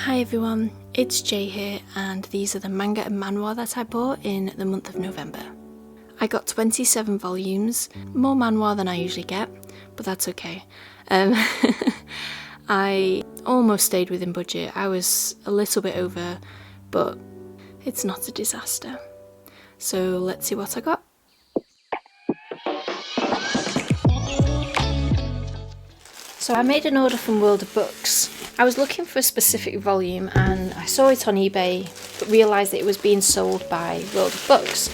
Hi everyone, it's Jay here, and these are the manga and manhwa that I bought in the month of November. I got 27 volumes, more manhwa than I usually get, but that's okay. I almost stayed within budget. I was a little bit over, but it's not a disaster. So let's see what I got. So I made an order from World of Books. I was looking for a specific volume and I saw it on eBay, but realised that it was being sold by World of Books.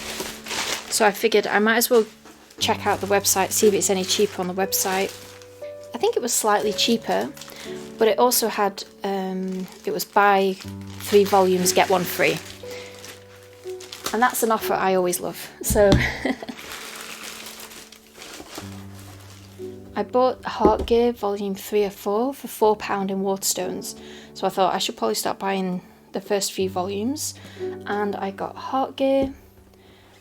So I figured I might as well check out the website, see if it's any cheaper on the website. I think it was slightly cheaper, but it also had, it was buy 3 volumes, get 1 free. And that's an offer I always love. So I bought Heart Gear volume 3 or 4 for £4 in Waterstones, so I thought I should probably start buying the first few volumes, and I got Heart Gear,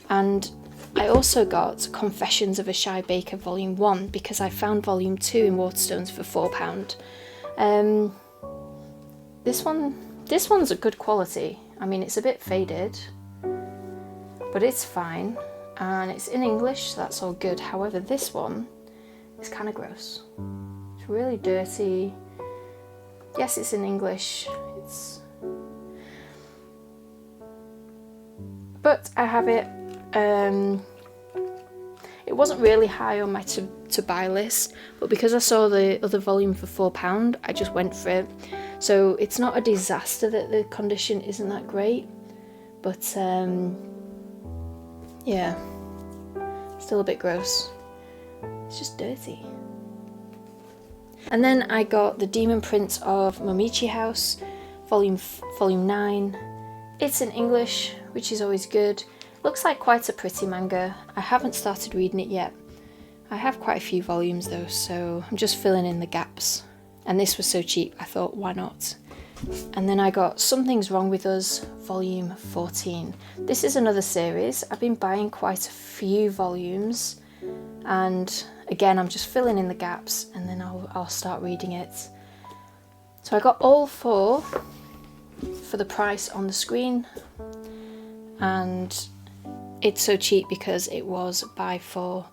and I also got Confessions of a Shy Baker volume 1 because I found volume 2 in Waterstones for £4. This one's a good quality. I mean, it's a bit faded, but it's fine, and it's in English, so that's all good. However, this one, it's kind of gross. It's really dirty. Yes, it's in English. But I have it. It wasn't really high on my to buy list, but because I saw the other volume for £4, I just went for it. So it's not a disaster that the condition isn't that great, but yeah, still a bit gross. It's just dirty. And then I got The Demon Prince of Momichi House, volume 9. It's in English, which is always good. Looks like quite a pretty manga. I haven't started reading it yet. I have quite a few volumes though, so I'm just filling in the gaps. And this was so cheap, I thought, why not? And then I got Something's Wrong With Us, volume 14. This is another series. I've been buying quite a few volumes, and again, I'm just filling in the gaps, and then I'll start reading it. So I got all 4 for the price on the screen, and it's so cheap because it was buy 4,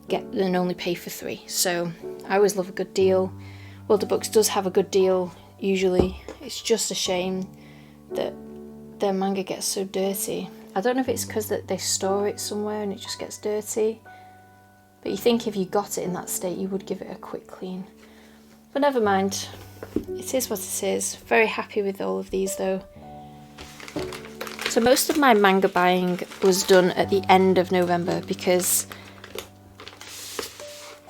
get and only pay for 3. So I always love a good deal. World of Books does have a good deal usually. It's just a shame that their manga gets so dirty. I don't know if it's because that they store it somewhere and it just gets dirty. But you think if you got it in that state, you would give it a quick clean. But never mind. It is what it is. Very happy with all of these though. So most of my manga buying was done at the end of November because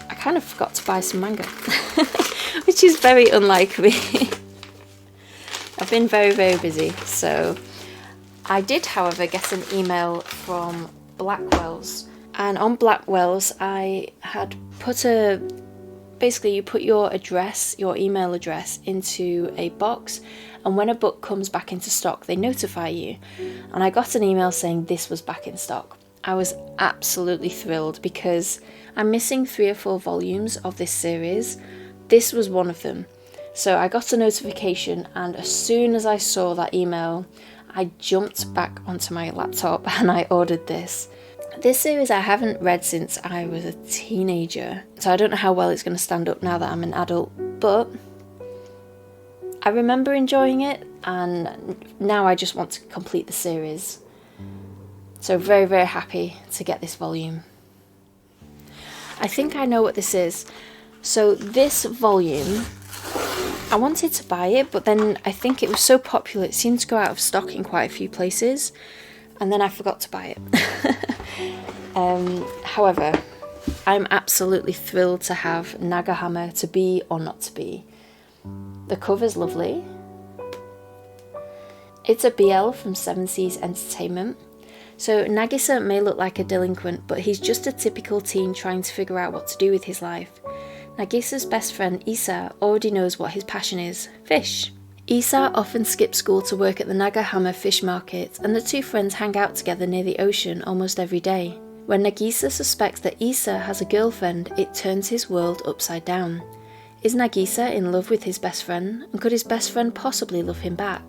I kind of forgot to buy some manga, which is very unlike me. I've been very, very busy. So I did, however, get an email from Blackwells. And on Blackwells, I had put basically you put your address, your email address into a box, and when a book comes back into stock, they notify you. And I got an email saying this was back in stock. I was absolutely thrilled because I'm missing 3 or 4 volumes of this series. This was one of them. So I got a notification, and as soon as I saw that email, I jumped back onto my laptop and I ordered this. This series I haven't read since I was a teenager, so I don't know how well it's going to stand up now that I'm an adult, but I remember enjoying it, and now I just want to complete the series. So very, very happy to get this volume. I think I know what this is. So this volume, I wanted to buy it, but then I think it was so popular, it seemed to go out of stock in quite a few places, and then I forgot to buy it. However, I'm absolutely thrilled to have Nagahama To Be or Not To Be. The cover's lovely. It's a BL from Seven Seas Entertainment. So Nagisa may look like a delinquent, but he's just a typical teen trying to figure out what to do with his life. Nagisa's best friend Isa already knows what his passion is: fish. Isa often skips school to work at the Nagahama fish market, and the 2 friends hang out together near the ocean almost every day. When Nagisa suspects that Isa has a girlfriend, it turns his world upside down. Is Nagisa in love with his best friend, and could his best friend possibly love him back?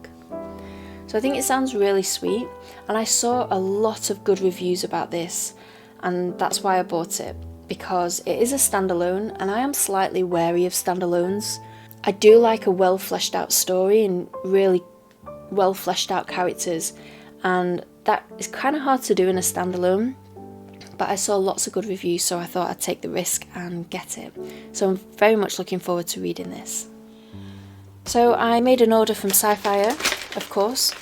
So I think it sounds really sweet, and I saw a lot of good reviews about this, and that's why I bought it, because it is a standalone, and I am slightly wary of standalones. I do like a well fleshed out story and really well fleshed out characters, and that is kind of hard to do in a standalone. But I saw lots of good reviews, so I thought I'd take the risk and get it. So I'm very much looking forward to reading this. So I made an order from Sci-fi, of course,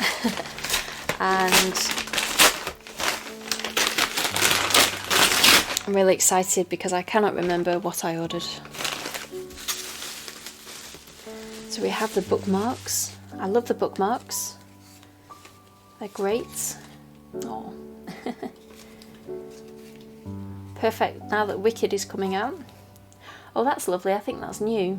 and I'm really excited because I cannot remember what I ordered. So we have the bookmarks. I love the bookmarks. They're great. Oh. Perfect now that Wicked is coming out. Oh, that's lovely. I think that's new.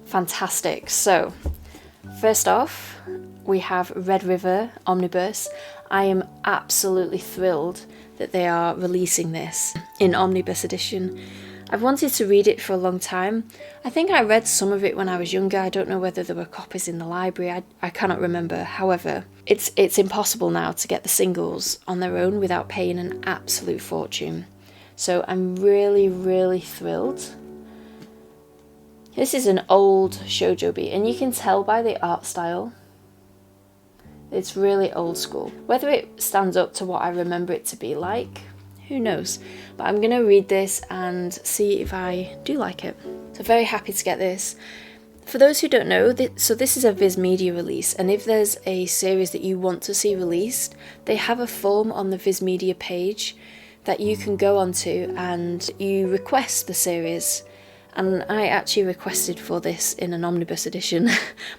Fantastic. So, first off, we have Red River Omnibus. I am absolutely thrilled that they are releasing this in Omnibus edition. I've wanted to read it for a long time. I think I read some of it when I was younger. I don't know whether there were copies in the library. I cannot remember. However, it's impossible now to get the singles on their own without paying an absolute fortune. So I'm really, really thrilled. This is an old shoujo-bi, and you can tell by the art style. It's really old school. Whether it stands up to what I remember it to be like, who knows? But I'm going to read this and see if I do like it. So very happy to get this. For those who don't know, so this is a Viz Media release, and if there's a series that you want to see released, they have a form on the Viz Media page that you can go onto and you request the series. And I actually requested for this in an omnibus edition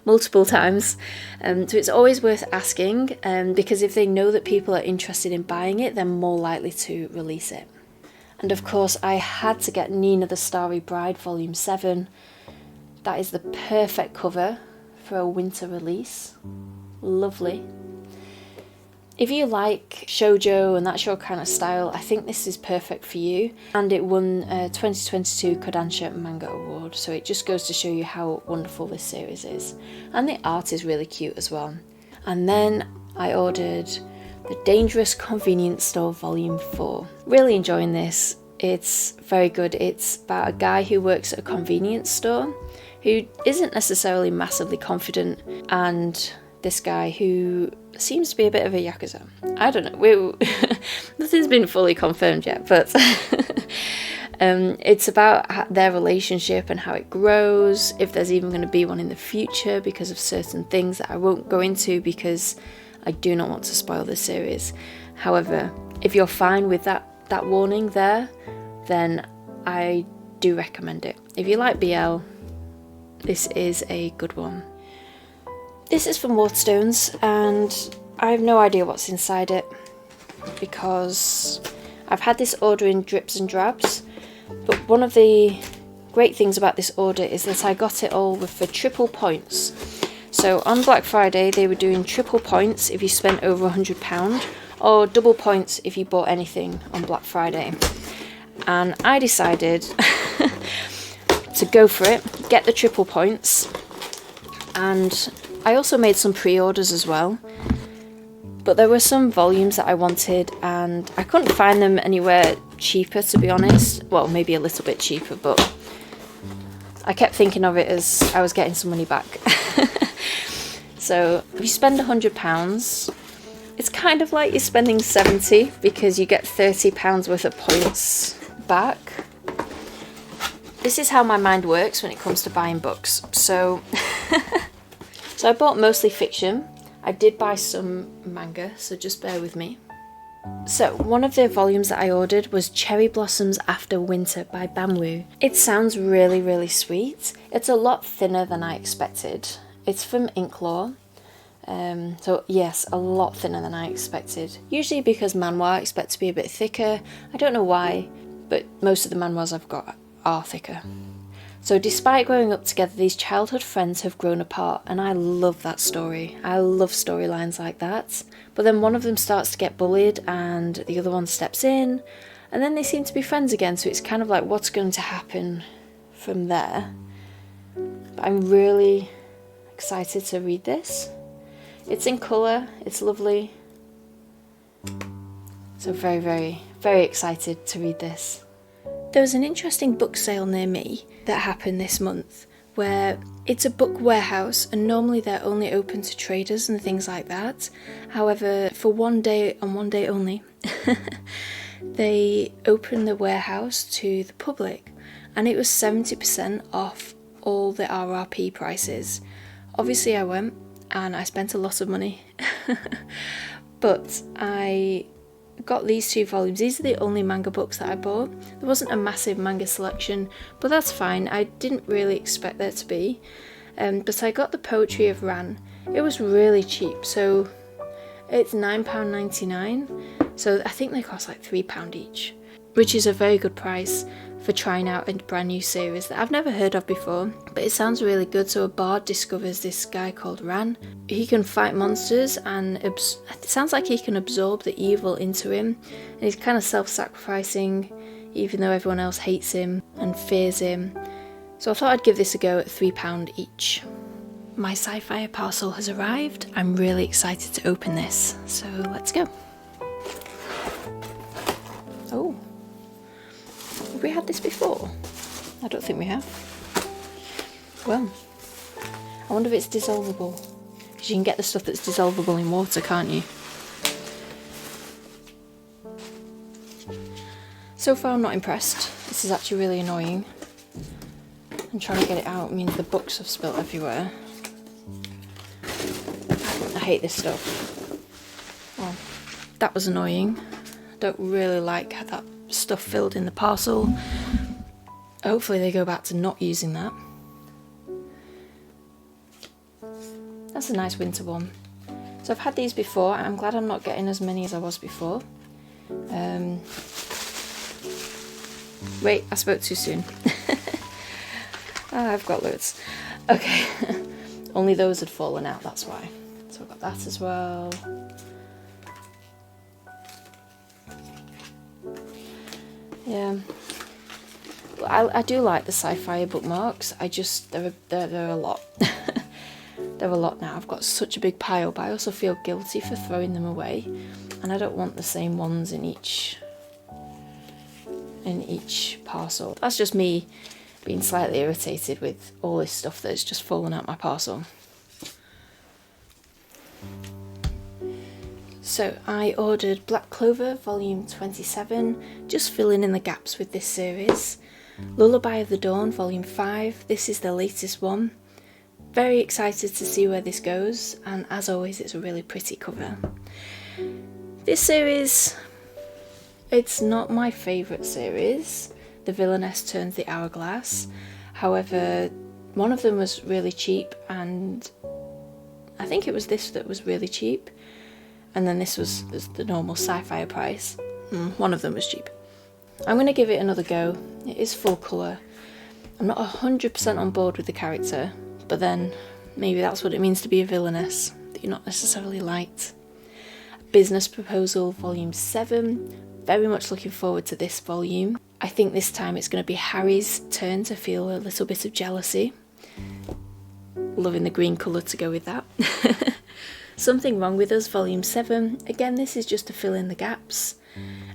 multiple times. So it's always worth asking, because if they know that people are interested in buying it, they're more likely to release it. And of course, I had to get Nina the Starry Bride Volume 7. That is the perfect cover for a winter release. Lovely. If you like shoujo and that's your kind of style, I think this is perfect for you. And it won a 2022 Kodansha Manga Award, so it just goes to show you how wonderful this series is. And the art is really cute as well. And then I ordered The Dangerous Convenience Store Volume 4. Really enjoying this. It's very good. It's about a guy who works at a convenience store who isn't necessarily massively confident, and this guy who seems to be a bit of a yakuza. I don't know. Nothing's been fully confirmed yet, but it's about their relationship and how it grows, if there's even going to be one in the future because of certain things that I won't go into because I do not want to spoil the series. However, if you're fine with that warning there, then I do recommend it. If you like BL, this is a good one. This is from Waterstones, and I have no idea what's inside it because I've had this order in drips and drabs, but one of the great things about this order is that I got it all for triple points. So on Black Friday they were doing triple points if you spent over £100, or double points if you bought anything on Black Friday. And I decided to go for it, get the triple points, and I also made some pre-orders as well, but there were some volumes that I wanted and I couldn't find them anywhere cheaper, to be honest. Well, maybe a little bit cheaper, but I kept thinking of it as I was getting some money back. So if you spend £100, it's kind of like you're spending 70 because you get £30 worth of points back. This is how my mind works when it comes to buying books. So I bought mostly fiction. I did buy some manga, so just bear with me. So one of the volumes that I ordered was Cherry Blossoms After Winter by Bamwoo. It sounds really, really sweet. It's a lot thinner than I expected. It's from Inklaw. So yes, a lot thinner than I expected. Usually because manhwa I expect to be a bit thicker. I don't know why, but most of the manhwas I've got are thicker. So despite growing up together, these childhood friends have grown apart, and I love that story. I love storylines like that. But then one of them starts to get bullied and the other one steps in, and then they seem to be friends again, so it's kind of like what's going to happen from there. But I'm really excited to read this. It's in colour, it's lovely. So very, very, very excited to read this. There was an interesting book sale near me that happened this month where it's a book warehouse and normally they're only open to traders and things like that. However, for one day and one day only, they opened the warehouse to the public and it was 70% off all the RRP prices. Obviously I went and I spent a lot of money, but I got these 2 volumes. These are the only manga books that I bought. There wasn't a massive manga selection, but that's fine. I didn't really expect there to be. But I got the Poetry of Ran. It was really cheap, so it's £9.99. So I think they cost like £3 each, which is a very good price for trying out a brand new series that I've never heard of before, but it sounds really good. So a bard discovers this guy called Ran. He can fight monsters and it sounds like he can absorb the evil into him, and he's kind of self-sacrificing even though everyone else hates him and fears him. So I thought I'd give this a go at £3 each. My Sci-fi parcel has arrived. I'm really excited to open this, so let's go. Oh. Have we had this before? I don't think we have. Well, I wonder if it's dissolvable. Because you can get the stuff that's dissolvable in water, can't you? So far I'm not impressed. This is actually really annoying. And trying to get it out means the books have spilt everywhere. I hate this stuff. Well, that was annoying. I don't really like how that stuff filled in the parcel. Hopefully they go back to not using that. That's a nice winter one. So I've had these before. I'm glad I'm not getting as many as I was before. Wait, I spoke too soon. I've got loads. Okay. Only those had fallen out, that's why. So I've got that as well. Yeah, I do like the Sci-fi bookmarks. I just they're a lot. They're a lot now. I've got such a big pile, but I also feel guilty for throwing them away, and I don't want the same ones in each parcel. That's just me being slightly irritated with all this stuff that's just fallen out my parcel. So I ordered Black Clover Volume 27, just filling in the gaps with this series. Lullaby of the Dawn Volume 5, this is the latest one. Very excited to see where this goes, and as always it's a really pretty cover. This series, it's not my favourite series. The Villainess Turns the Hourglass. However, one of them was really cheap, and I think it was this that was really cheap. And then this was the normal Sci-fi price. One of them was cheap. I'm going to give it another go. It is full colour. I'm not 100% on board with the character, but then maybe that's what it means to be a villainess, that you're not necessarily liked. Business Proposal Volume 7. Very much looking forward to this volume. I think this time it's going to be Harry's turn to feel a little bit of jealousy. Loving the green colour to go with that. Something Wrong With Us Volume 7. Again, this is just to fill in the gaps.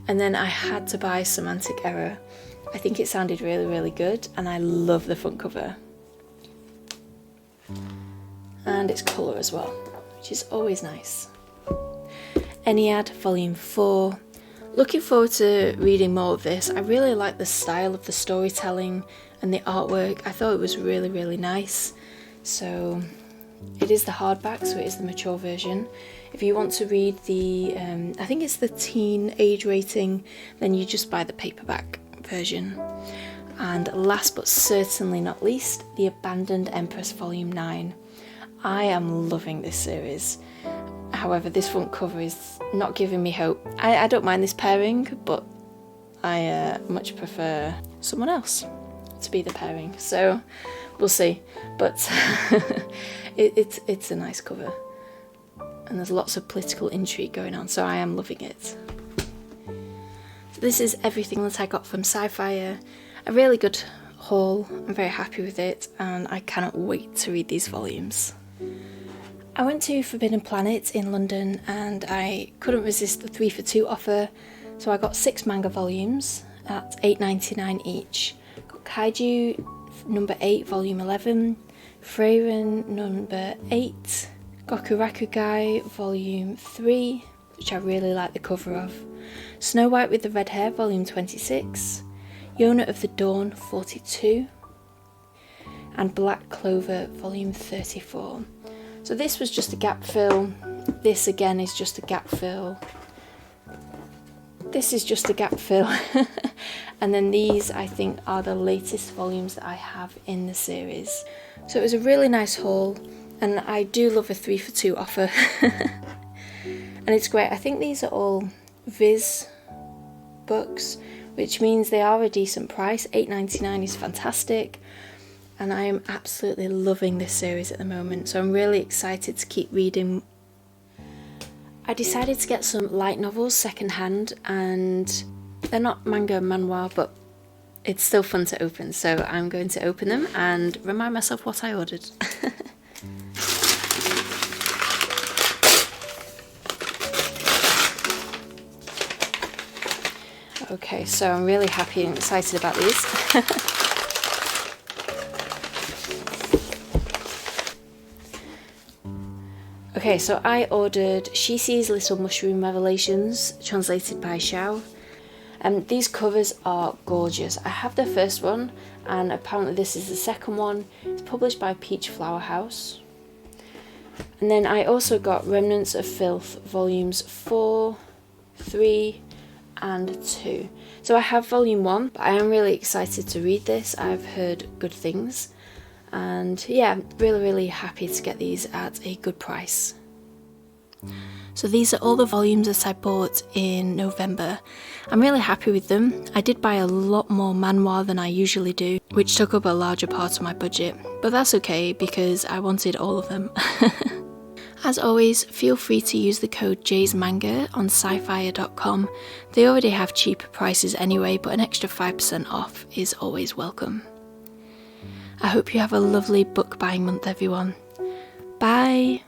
And then I had to buy Semantic Error. I think it sounded really, really good, and I love the front cover. And it's colour as well, which is always nice. Ennead Volume 4. Looking forward to reading more of this. I really like the style of the storytelling and the artwork. I thought it was really, really nice. So it is the hardback, so it is the mature version. If you want to read the, I think it's the teen age rating, then you just buy the paperback version. And last but certainly not least, The Abandoned Empress Volume 9. I am loving this series. However, this front cover is not giving me hope. I don't mind this pairing, but I much prefer someone else. to be the pairing, so we'll see. But it's a nice cover, and there's lots of political intrigue going on, so I am loving it. So this is everything that I got from Sci-fi. A really good haul. I'm very happy with it, and I cannot wait to read these volumes. I went to Forbidden Planet in London and I couldn't resist the 3 for 2 offer, so I got 6 manga volumes at $8.99 each. Got Kaiju number 8 volume 11, Freiren number 8, Gokurakugai volume 3, which I really like the cover of, Snow White with the Red Hair volume 26, Yona of the Dawn 42, and Black Clover volume 34. So this was just a gap fill. This again is just a gap fill. This is just a gap fill. And then these, I think, are the latest volumes that I have in the series. So it was a really nice haul, and I do love a 3 for 2 offer. And it's great. I think these are all Viz books, which means they are a decent price. $8.99 is fantastic. And I am absolutely loving this series at the moment, so I'm really excited to keep reading. I decided to get some light novels secondhand, and they're not manga and manhwa, but it's still fun to open, so I'm going to open them and remind myself what I ordered. Okay, so I'm really happy and excited about these. Okay, so I ordered She Sees Little Mushroom Revelations, translated by Xiao. These covers are gorgeous. I have the first one, and apparently this is the second one. It's published by Peach Flower House. And then I also got Remnants of Filth, volumes 4, 3, and 2. So I have volume 1, but I am really excited to read this. I've heard good things. And yeah, really happy to get these at a good price. So these are all the volumes that I bought in November. I'm really happy with them. I did buy a lot more manhwa than I usually do, which took up a larger part of my budget, but that's okay because I wanted all of them. As always, feel free to use the code Jay'sManga on sci-fi.com. They already have cheaper prices anyway, but an extra 5% off is always welcome. I hope you have a lovely book buying month, everyone. Bye!